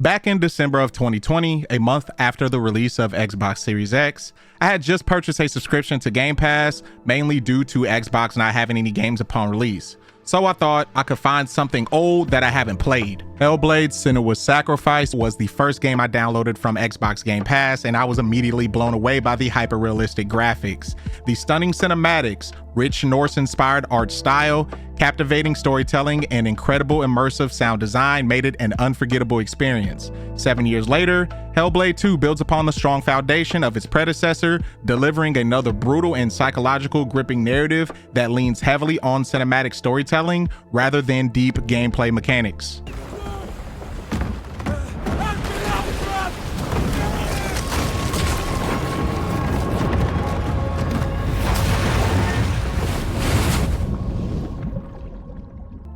Back in December of 2020, a month after the release of Xbox Series X, I had just purchased a subscription to Game Pass, mainly due to Xbox not having any games upon release. So I thought I could find something old that I haven't played. Hellblade: Senua's Sacrifice was the first game I downloaded from Xbox Game Pass, and I was immediately blown away by the hyper-realistic graphics, the stunning cinematics, rich Norse-inspired art style, captivating storytelling, and incredible immersive sound design made it an unforgettable experience. 7 years later, Hellblade II builds upon the strong foundation of its predecessor, delivering another brutal and psychological gripping narrative that leans heavily on cinematic storytelling rather than deep gameplay mechanics.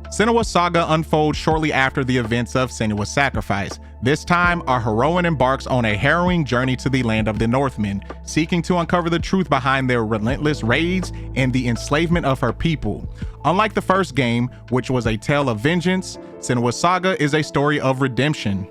Senua's saga unfolds shortly after the events of Senua's Sacrifice. This time, our heroine embarks on a harrowing journey to the land of the Northmen, seeking to uncover the truth behind their relentless raids and the enslavement of her people. Unlike the first game, which was a tale of vengeance, Senua's Saga is a story of redemption.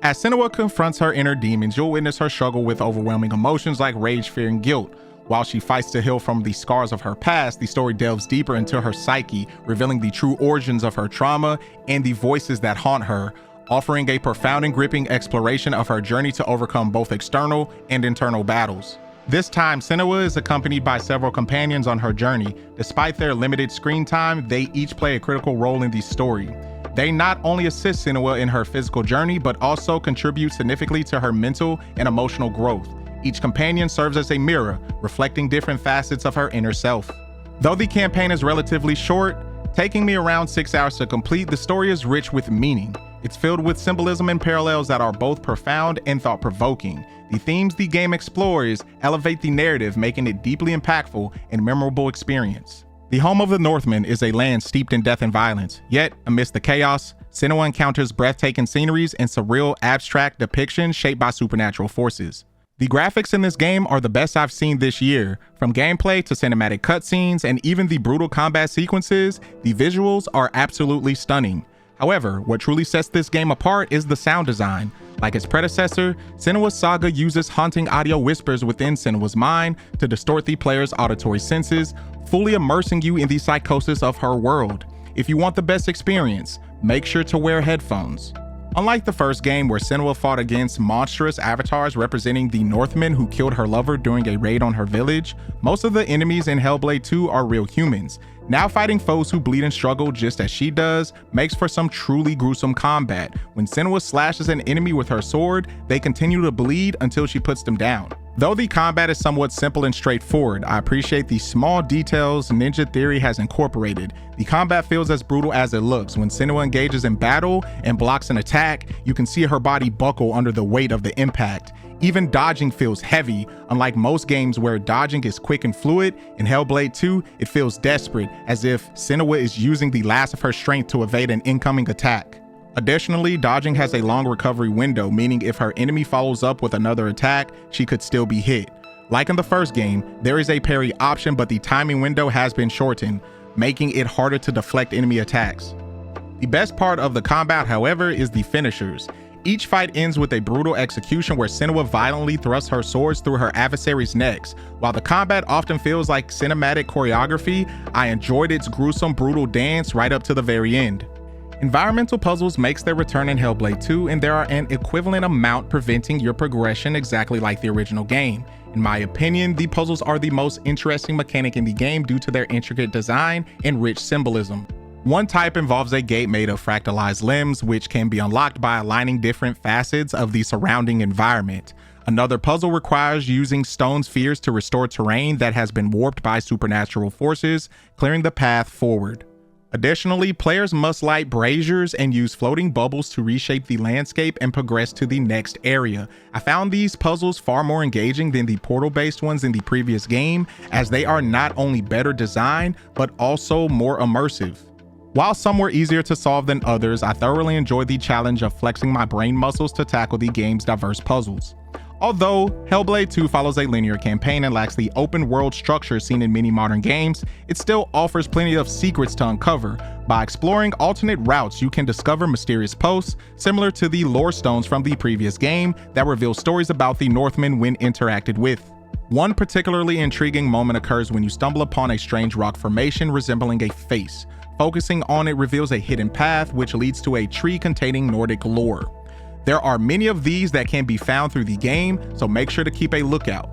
As Senua confronts her inner demons, you'll witness her struggle with overwhelming emotions like rage, fear, and guilt. While she fights to heal from the scars of her past, the story delves deeper into her psyche, revealing the true origins of her trauma and the voices that haunt her, offering a profound and gripping exploration of her journey to overcome both external and internal battles. This time, Senua is accompanied by several companions on her journey. Despite their limited screen time, they each play a critical role in the story. They not only assist Senua in her physical journey, but also contribute significantly to her mental and emotional growth. Each companion serves as a mirror, reflecting different facets of her inner self. Though the campaign is relatively short, taking me around 6 hours to complete, the story is rich with meaning. It's filled with symbolism and parallels that are both profound and thought-provoking. The themes the game explores elevate the narrative, making it deeply impactful and memorable experience. The home of the Northmen is a land steeped in death and violence, yet amidst the chaos, Senua encounters breathtaking sceneries and surreal, abstract depictions shaped by supernatural forces. The graphics in this game are the best I've seen this year. From gameplay to cinematic cutscenes and even the brutal combat sequences, the visuals are absolutely stunning. However, what truly sets this game apart is the sound design. Like its predecessor, Senua's Saga uses haunting audio whispers within Senua's mind to distort the player's auditory senses, fully immersing you in the psychosis of her world. If you want the best experience, make sure to wear headphones. Unlike the first game, where Senua fought against monstrous avatars representing the Northmen who killed her lover during a raid on her village, most of the enemies in Hellblade 2 are real humans. Now fighting foes who bleed and struggle just as she does makes for some truly gruesome combat. When Senua slashes an enemy with her sword, they continue to bleed until she puts them down. Though the combat is somewhat simple and straightforward, I appreciate the small details Ninja Theory has incorporated. The combat feels as brutal as it looks. When Senua engages in battle and blocks an attack, you can see her body buckle under the weight of the impact. Even dodging feels heavy. Unlike most games where dodging is quick and fluid, in Hellblade 2, it feels desperate, as if Senua is using the last of her strength to evade an incoming attack. Additionally, dodging has a long recovery window, meaning if her enemy follows up with another attack, she could still be hit. Like in the first game, there is a parry option, but the timing window has been shortened, making it harder to deflect enemy attacks. The best part of the combat, however, is the finishers. Each fight ends with a brutal execution where Senua violently thrusts her swords through her adversary's necks. While the combat often feels like cinematic choreography, I enjoyed its gruesome, brutal dance right up to the very end. Environmental puzzles makes their return in Hellblade 2, and there are an equivalent amount preventing your progression exactly like the original game. In my opinion, the puzzles are the most interesting mechanic in the game due to their intricate design and rich symbolism. One type involves a gate made of fractalized limbs, which can be unlocked by aligning different facets of the surrounding environment. Another puzzle requires using stone spheres to restore terrain that has been warped by supernatural forces, clearing the path forward. Additionally, players must light braziers and use floating bubbles to reshape the landscape and progress to the next area. I found these puzzles far more engaging than the portal-based ones in the previous game, as they are not only better designed, but also more immersive. While some were easier to solve than others, I thoroughly enjoyed the challenge of flexing my brain muscles to tackle the game's diverse puzzles. Although Hellblade 2 follows a linear campaign and lacks the open world structure seen in many modern games, it still offers plenty of secrets to uncover. By exploring alternate routes, you can discover mysterious posts, similar to the lore stones from the previous game, that reveal stories about the Northmen when interacted with. One particularly intriguing moment occurs when you stumble upon a strange rock formation resembling a face. Focusing on it reveals a hidden path which leads to a tree containing Nordic lore. There are many of these that can be found through the game, so make sure to keep a lookout.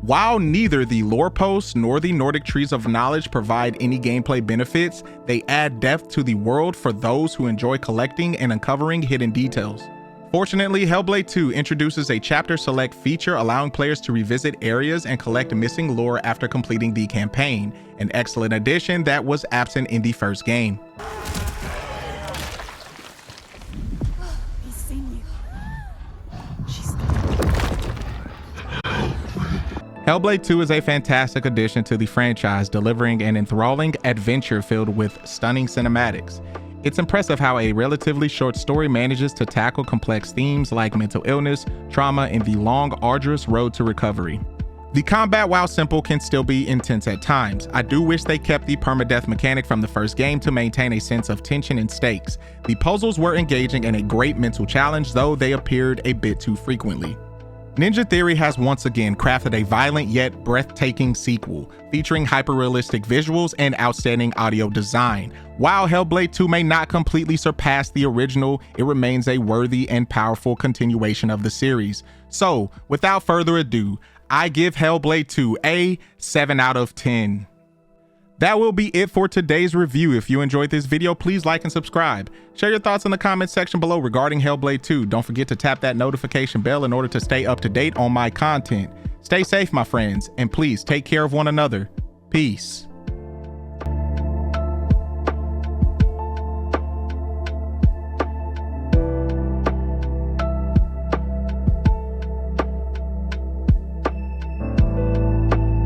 While neither the lore posts nor the Nordic trees of knowledge provide any gameplay benefits, they add depth to the world for those who enjoy collecting and uncovering hidden details. Fortunately, Hellblade 2 introduces a chapter select feature allowing players to revisit areas and collect missing lore after completing the campaign, an excellent addition that was absent in the first game. Hellblade 2 is a fantastic addition to the franchise, delivering an enthralling adventure filled with stunning cinematics. It's impressive how a relatively short story manages to tackle complex themes like mental illness, trauma, and the long, arduous road to recovery. The combat, while simple, can still be intense at times. I do wish they kept the permadeath mechanic from the first game to maintain a sense of tension and stakes. The puzzles were engaging and a great mental challenge, though they appeared a bit too frequently. Ninja Theory has once again crafted a violent yet breathtaking sequel, featuring hyper-realistic visuals and outstanding audio design. While Hellblade 2 may not completely surpass the original, it remains a worthy and powerful continuation of the series. So, without further ado, I give Hellblade 2 a 7 out of 10. That will be it for today's review. If you enjoyed this video, please like and subscribe. Share your thoughts in the comment section below regarding Hellblade 2. Don't forget to tap that notification bell in order to stay up to date on my content. Stay safe, my friends, and please take care of one another. Peace.